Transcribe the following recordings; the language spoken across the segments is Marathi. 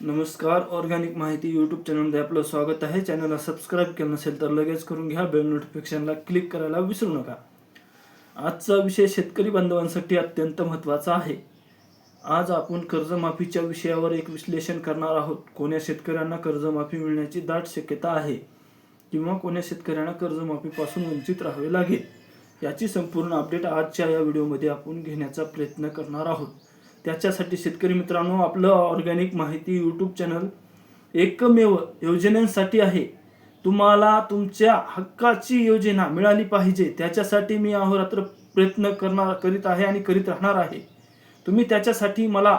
नमस्कार. ऑर्गॅनिक माहिती यूट्यूब चॅनलमध्ये आपलं स्वागत आहे. चॅनलला सबस्क्राईब केलं नसेल तर लगेच करून घ्या. बेल नोटिफिकेशनला क्लिक करायला विसरू नका. आजचा विषय शेतकरी बांधवांसाठी अत्यंत महत्त्वाचा आहे. आज आपण कर्जमाफीच्या विषयावर एक विश्लेषण करणार आहोत. कोण्या शेतकऱ्यांना कर्जमाफी मिळण्याची दाट शक्यता आहे किंवा कोण्या शेतकऱ्यांना कर्जमाफीपासून वंचित राहावे लागेल, याची संपूर्ण अपडेट आजच्या या व्हिडिओमध्ये आपण घेण्याचा प्रयत्न करणार आहोत. त्याच्यासाठी शेतकरी मित्रांनो, आपलं ऑर्गॅनिक माहिती यूट्यूब चॅनल एकमेव योजनांसाठी आहे. तुम्हाला तुमच्या हक्काची योजना मिळाली पाहिजे, त्याच्यासाठी मी अहोरात्र प्रयत्न करीत आहे आणि करीत राहणार आहे. तुम्ही त्याच्यासाठी मला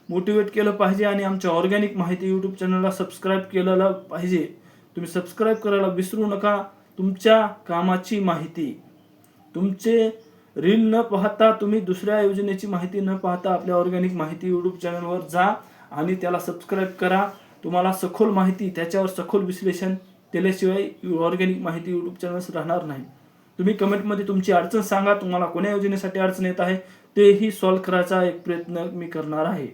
मोटिवेट केलं पाहिजे आणि आमच्या ऑर्गॅनिक माहिती यूट्यूब चॅनलला सबस्क्राईब केलेलं पाहिजे. तुम्ही सबस्क्राईब करायला विसरू नका. तुमच्या कामाची माहिती, तुमचे रील न पाहता, तुम्ही दुसऱ्या योजनेची माहिती न पाहता आपल्या ऑर्गॅनिक माहिती यूट्यूब चॅनलवर जा आणि त्याला सबस्क्राईब करा. तुम्हाला सखोल माहिती, त्याच्यावर सखोल विश्लेषण केल्याशिवाय ऑर्गॅनिक माहिती यूट्यूब चॅनल राहणार नाही. तुम्ही कमेंटमध्ये तुमची अडचण सांगा. तुम्हाला कोण्या योजनेसाठी अडचण येत आहे तेही सॉल्व्ह करायचा एक प्रयत्न मी करणार आहे.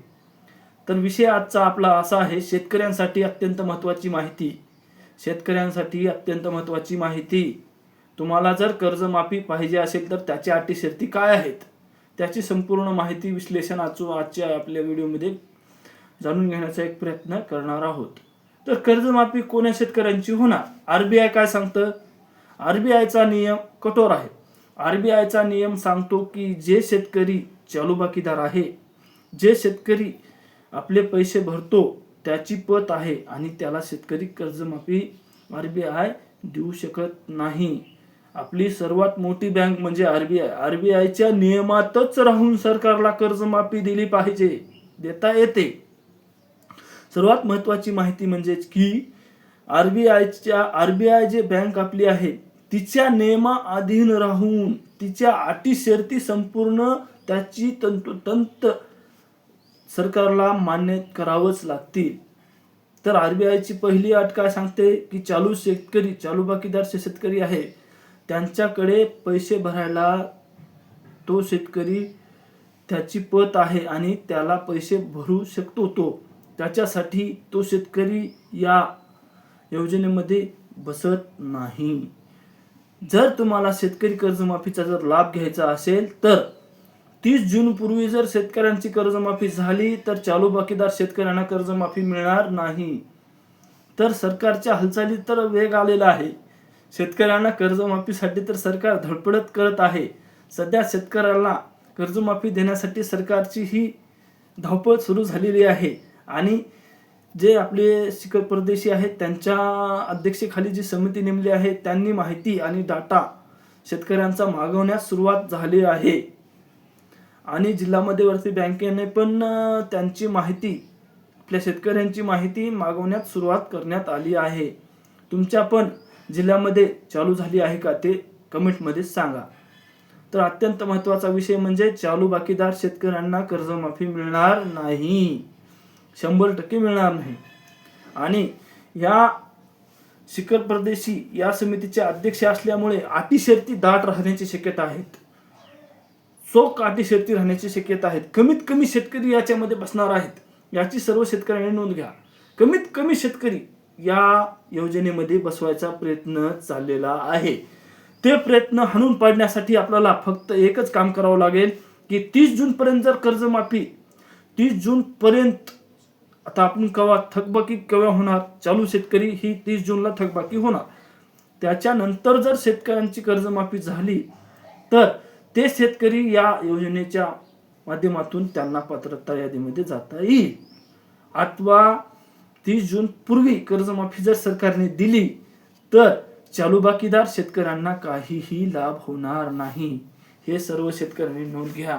तर विषय आजचा आपला असा आहे, शेतकऱ्यांसाठी अत्यंत महत्त्वाची माहिती. शेतकऱ्यांसाठी अत्यंत महत्त्वाची माहिती. तुम्हाला जर कर्जमाफी पाहिजे असेल तर त्याच्या अटी शर्ती काय आहेत, त्याची संपूर्ण माहिती विश्लेषण आजच्या आपल्या व्हिडिओमध्ये जाणून घेण्याचा एक प्रयत्न करणार आहोत. तर कर्जमाफी कोण्या शेतकऱ्यांची होणार? आरबीआय काय सांगतं? आरबीआयचा नियम कठोर आहे. आरबीआयचा नियम सांगतो की जे शेतकरी चालू बाकीदार आहे, जे शेतकरी आपले पैसे भरतो, त्याची पत आहे आणि त्याला शेतकरी कर्जमाफी आरबीआय देऊ शकत नाही. आपली सर्वात मोठी बँक म्हणजे आरबीआय. आरबीआयच्या नियमातच राहून सरकारला कर्जमाफी दिली पाहिजे, देता येते. सर्वात महत्त्वाची माहिती म्हणजे की आरबीआय जे बँक आपली आहे, तिच्या नियमाअधीन राहून तिच्या अटी शर्ती संपूर्ण त्याची तंतोतंत सरकारला मान्य करावंच लागतील. तर आरबीआयची पहिली अट काय सांगते की चालू बाकीदार शेतकरी आहे, त्यांच्याकडे पैसे भरायला तो शेतकरी, त्याची पत आहे आणि त्याला पैसे भरू शकतो त्याच्यासाठी तो शेतकरी या योजनेमध्ये बसत नाही. जर तुम्हाला शेतकरी कर्जमाफीचा जर लाभ घ्यायचा असेल तर 30 जून पूर्वी जर शेतकऱ्यांची कर्जमाफी झाली तर चालू बाकीदार शेतकऱ्यांना कर्जमाफी मिळणार नाही. तर सरकारच्या हालचाली तर वेग आलेला आहे. शेतकऱ्यांना कर्जमाफीसाठी तर सरकार धडपडत करत आहे. सध्या शेतकऱ्याला कर्जमाफी देण्यासाठी सरकारची ही धावपळ सुरू झालेली आहे आणि जे आपले शिखर परदेशी आहेत त्यांच्या अध्यक्षतेखाली जी समिती नेमली आहे, त्यांनी माहिती आणि डाटा शेतकऱ्यांचा मागवण्यास सुरुवात झाली आहे. आणि जिल्हा मध्यवर्ती बँकेने पण त्यांची माहिती, आपल्या शेतकऱ्यांची माहिती मागवण्यात सुरुवात करण्यात आली आहे. तुमच्या पण जिल्ह्यामध्ये चालू झाली आहे का ते कमेंटमध्ये सांगा. तर अत्यंत महत्त्वाचा विषय म्हणजे चालू बाकीदार शेतकऱ्यांना कर्जमाफी मिळणार नाही, 100% मिळणार नाही. आणि या शिखर परदेशी या समितीचे अध्यक्ष असल्यामुळे अटी शर्ती दाट राहण्याची शक्यता आहेत. चोख अटी शर्ती राहण्याची शक्यता आहेत. कमीत कमी शेतकरी याच्यामध्ये बसणार आहेत, याची सर्व शेतकऱ्यांनी नोंद घ्या. कमीत कमी शेतकरी या योजनेमध्ये बसवायचा प्रयत्न चाललेला आहे. ते प्रयत्न हाणून पाडण्यासाठी आपल्याला फक्त एकच काम करावं लागेल की 30 जून पर्यंत जर कर्जमाफी, 30 जून पर्यंत, आता आपण थकबाकी केव्हा होणार? चालू शेतकरी ही 30 जूनला थकबाकी होणार. त्याच्यानंतर जर शेतकऱ्यांची कर्जमाफी झाली तर ते शेतकरी या योजनेच्या माध्यमातून त्यांना पात्रता यादीमध्ये जाता येईल. अथवा 30 जून पूर्वी कर्जमाफी जर सरकारने दिली तर चालू बाकीदार शेतकऱ्यांना काहीही लाभ होणार नाही. हे सर्व शेतकऱ्यांनी नोंद घ्या.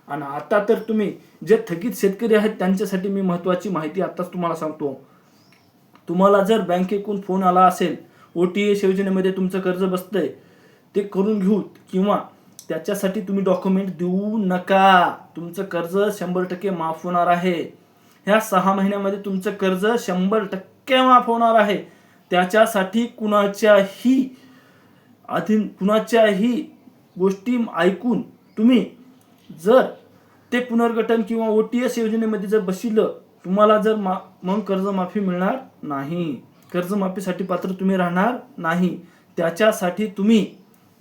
आणि आता तर तुम्ही जे थकीत शेतकरी आहेत त्यांच्यासाठी मी महत्त्वाची माहिती आताच तुम्हाला सांगतो. तुम्हाला जर बँकेकडून फोन आला असेल, OTS योजनेमध्ये तुमचं कर्ज बसतंय, ते करून घेऊ किंवा त्याच्यासाठी तुम्ही डॉक्युमेंट देऊ नका. तुमचं कर्ज 100% माफ होणार आहे. ह्या 6 महिन्यामध्ये तुमचं कर्ज 100% माफ होणार आहे. त्याच्यासाठी कुणाच्याही गोष्टी ऐकून तुम्ही जर ते पुनर्गठन किंवा OTS योजनेमध्ये जर बसलं तुम्हाला जर मग कर्जमाफी मिळणार नाही, कर्जमाफीसाठी पात्र तुम्ही राहणार नाही. त्याच्यासाठी तुम्ही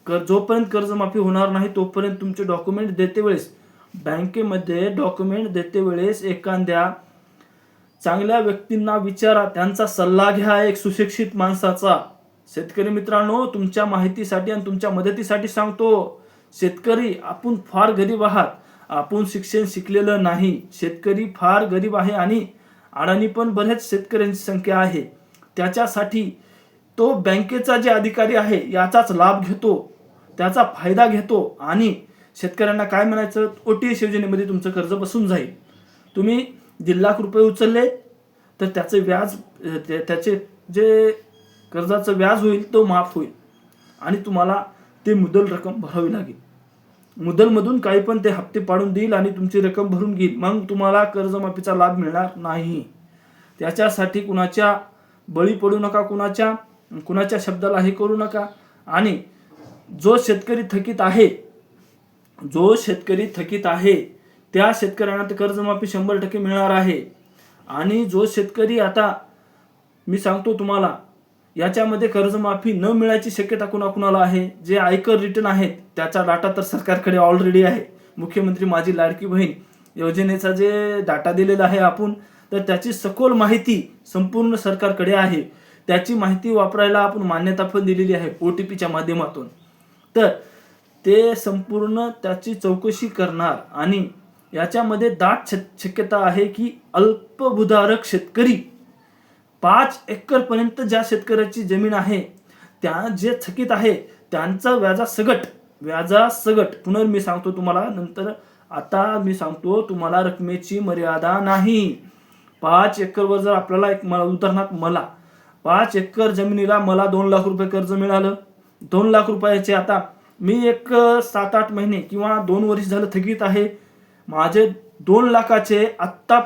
जोपर्यंत कर्जमाफी होणार नाही तोपर्यंत तुमचे डॉक्युमेंट देते वेळेस, बँकेमध्ये डॉक्युमेंट देते वेळेस एखाद्या चांगल्या व्यक्तींना विचारा, त्यांचा सल्ला घ्या, एक सुशिक्षित माणसाचा. शेतकरी मित्रांनो, तुमच्या माहितीसाठी आणि तुमच्या मदतीसाठी सांगतो, शेतकरी आपण फार गरीब आहात, आपण शिक्षण शिकलेलं नाही, शेतकरी फार गरीब आहे आणि अडाणी पण बऱ्याच शेतकऱ्यांची संख्या आहे. त्याच्यासाठी तो बँकेचा जे अधिकारी आहे याचाच लाभ घेतो, त्याचा फायदा घेतो आणि शेतकऱ्यांना काय म्हणायचं, OTS योजनेमध्ये तुमचं कर्ज बसून जाईल. तुम्ही 1.5 लाख रुपये उचलले तर त्याचे व्याज, त्याचे जे कर्जाचं व्याज होईल तो माफ होईल आणि तुम्हाला ते मुद्दल रक्कम भरावी लागेल. मुद्दलमधून काही पण ते हप्ते पाडून देईल आणि तुमची रक्कम भरून घेईल. मग तुम्हाला कर्जमाफीचा लाभ मिळणार नाही. त्याच्यासाठी कुणाच्या बळी पडू नका, कुणाच्या शब्दाला हे करू नका. आणि जो शेतकरी थकीत आहे त्या शेतकऱ्यांना तर कर्जमाफी 100% मिळणार आहे. आणि जो शेतकरी, आता मी सांगतो तुम्हाला, याच्यामध्ये कर्जमाफी न मिळायची शक्यता कुणाकुणाला आहे, जे आयकर रिटर्न आहेत त्याचा डाटा तर सरकारकडे ऑलरेडी आहे. मुख्यमंत्री माझी लाडकी बहीण योजनेचा जे डाटा दिलेला आहे आपण, तर त्याची सखोल माहिती संपूर्ण सरकारकडे आहे. त्याची माहिती वापरायला आपण मान्यता पण दिलेली आहे OTPच्या माध्यमातून. तर ते संपूर्ण त्याची चौकशी करणार आणि याच्यामध्ये दाट शक्यता आहे की अल्पभूधारक शेतकरी, 5 एकर पर्यंत ज्या शेतकऱ्याची जमीन आहे, त्या जे थकीत आहे त्यांचा व्याजासगट मी सांगतो तुम्हाला नंतर. आता मी सांगतो तुम्हाला, रकमेची मर्यादा नाही. 5 एकरवर जर आपल्याला उदाहरणार्थ मला 5 एकर जमिनीला मला 2 लाख रुपये कर्ज मिळालं. 2 लाख रुपयाचे आता मी एक 7-8 महिने किंवा 2 वर्ष झालं थकीत आहे. माझे 2 लाखाचे आत्ता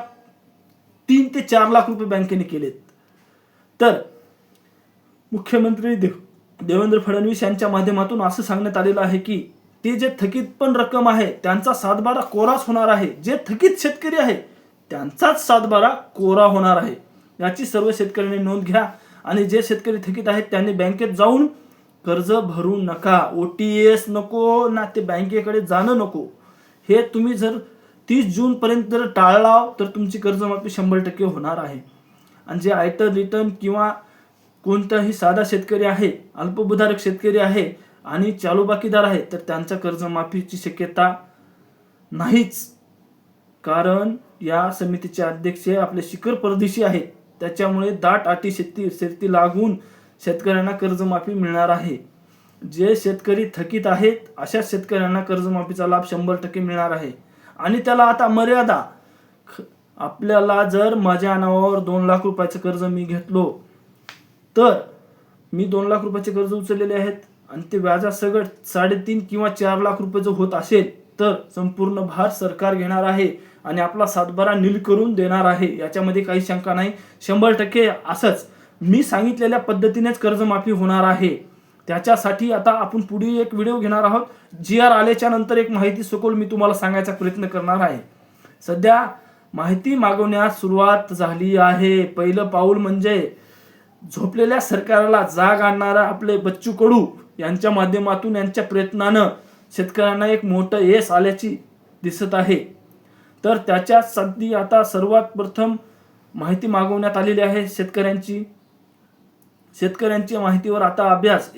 3 ते 4 लाख रुपये बँकेने केलेत. तर मुख्यमंत्री देवेंद्र फडणवीस यांच्या माध्यमातून असं सांगण्यात आलेलं आहे की ते जे थकीत पण रक्कम आहे त्यांचा 7/12 कोराच होणार आहे. जे थकीत शेतकरी आहे त्यांचाच 7/12 कोरा होणार आहे. याची सर्व शेतकऱ्यांनी नोंद घ्या. आणि जे शेतकरी थकीत आहेत त्यांनी बँकेत जाऊन कर्ज भरू नका. OTS नको ना, ते बँकेकडे जाणं नको. हे तुम्ही जर 30 जून पर्यंत जर टाळला तर तुमची कर्जमाफी 100% होणार आहे. आणि जे आयकर रिटर्न किंवा कोणताही साधा शेतकरी आहे, अल्पभूधारक शेतकरी आहे आणि चालू बाकीदार आहे, तर त्यांच्या कर्जमाफीची शक्यता नाहीच. कारण या समितीचे अध्यक्ष आपले शिखर परदेशी आहेत. त्याच्यामुळे दाट अटी शर्ती लागून शेतकऱ्यांना कर्जमाफी मिळणार आहे. जे शेतकरी थकीत आहेत अशा शेतकऱ्यांना कर्जमाफीचा लाभ 100% मिळणार आहे. आणि त्याला आता मर्यादा, आपल्याला जर माझ्या नावावर 2 लाख रुपयाचं कर्ज मी घेतलो, तर मी 2 लाख रुपयाचे कर्ज उचललेले आहेत आणि ते व्याजासकट 3.5 किंवा 4 लाख रुपये जर होत असेल तर संपूर्ण भार सरकार घेणार आहे आणि आपला 7/12 नील करून देणार आहे. याच्यामध्ये काही शंका नाही. 100% असंच मी सांगितलेल्या पद्धतीनेच कर्जमाफी होणार आहे. त्याच्यासाठी आता आपण पुढे एक व्हिडिओ घेणार आहोत. GR आल्याच्या नंतर एक माहिती सखोल मी तुम्हाला सांगायचा प्रयत्न करणार आहे. सध्या माहिती मागवण्यास सुरुवात झाली आहे. पहिलं पाऊल म्हणजे झोपलेल्या सरकारला जाग आणणारा आपले बच्चू कडू यांच्या माध्यमातून, यांच्या प्रयत्नानं शेतकऱ्यांना एक मोठं यश आल्याची दिसत आहे. तर त्याच्यासाठी आता सर्वात प्रथम माहिती मागवण्यात आलेली आहे शेतकऱ्यांची माहितीवर आता अभ्यास.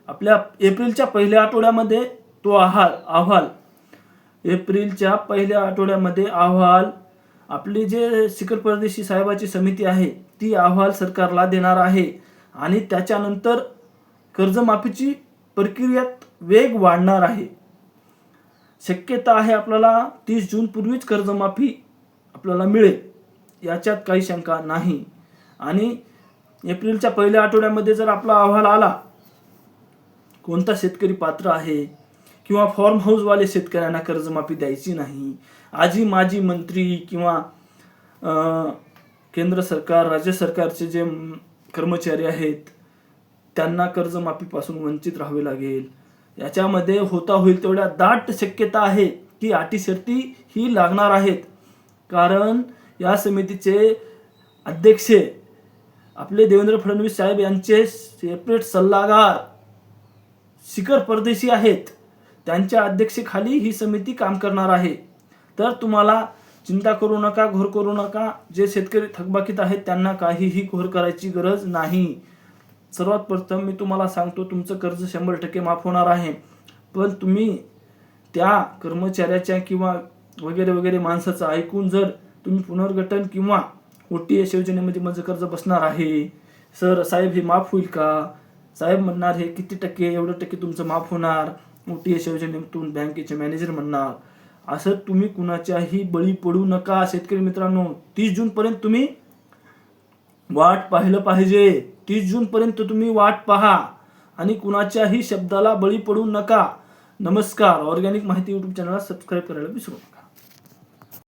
आपल्या एप्रिलच्या पहिल्या आठवड्यामध्ये तो अहवाल एप्रिलच्या पहिल्या आठवड्यामध्ये आपली जे शिखर परदेशी साहेबाची समिती आहे ती अहवाल सरकारला देणार आहे. आणि त्याच्यानंतर कर्जमाफीची प्रक्रियेत वेग वाढणार आहे. शक्यता आहे आपल्याला 30 जून पूर्वीच कर्जमाफी आपल्याला मिळेल, याच्यात काही शंका नाही. आणि एप्रिलच्या पहिल्या आठवड्यामध्ये जर आपला अहवाल आला, कोणता शेतकरी पात्र आहे किंवा फॉर्म हाऊसवाले शेतकऱ्यांना कर्जमाफी द्यायची नाही, आजी माजी मंत्री किंवा केंद्र सरकार राज्य सरकारचे जे कर्मचारी आहेत त्यांना कर्जमाफीपासून वंचित राहावे लागेल, याच्यामध्ये होईल तेवढ्या दाट शक्यता आहे की अटी शर्ती ही लागणार आहेत. कारण या समितीचे अध्यक्ष आपले देवेंद्र फडणवीस साहेब यांचे सेपरेट सल्लागार शिखर परदेशी आहेत. त्यांच्या अध्यक्षतेखाली ही समिती काम करणार आहे. तर तुम्हाला चिंता करू नका, घोर करू नका. जे शेतकरी थकबाकीत आहेत त्यांना काहीही घोर करायची गरज नाही. सर्वात प्रथम मी तुम्हाला सांगतो, तुमचं कर्ज 100% माफ होणार आहे. पण तुम्ही त्या कर्मचाऱ्याच्या किंवा वगैरे वगैरे माणसाचं ऐकून जर तुम्ही पुनर्गठन किंवा OTS योजनेमध्ये माझं कर्ज बसणार आहे, सर साहेब हे माफ होईल का? साहेब म्हणणार हे किती टक्के, एवढं टक्के तुमचं माफ होणार, OTS योजनेतून बँकेचे मॅनेजर म्हणणार. असं तुम्ही कुणाच्याही बळी पडू नका शेतकरी मित्रांनो. 30 जून पर्यंत तुम्ही वाट पाहिलं पाहिजे. 30 जून पर्यंत तुम्ही वाट पहा आणि कुणाच्याही शब्दाला बळी पडू नका. नमस्कार. ऑर्गॅनिक माहिती YouTube चॅनलला सबस्क्राईब करायला विसरू नका.